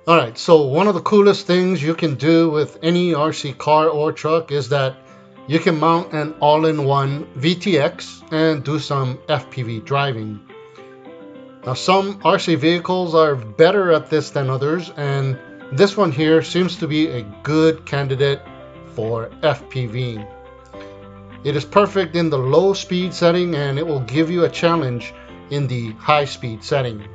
Alright, so one of the coolest things you can do with any RC car or truck is that you can mount an all-in-one VTX and do some FPV driving. Now, some RC vehicles are better at this than others, and this one here seems to be a good candidate for FPV. It is perfect in the low speed setting and it will give you a challenge in the high speed setting.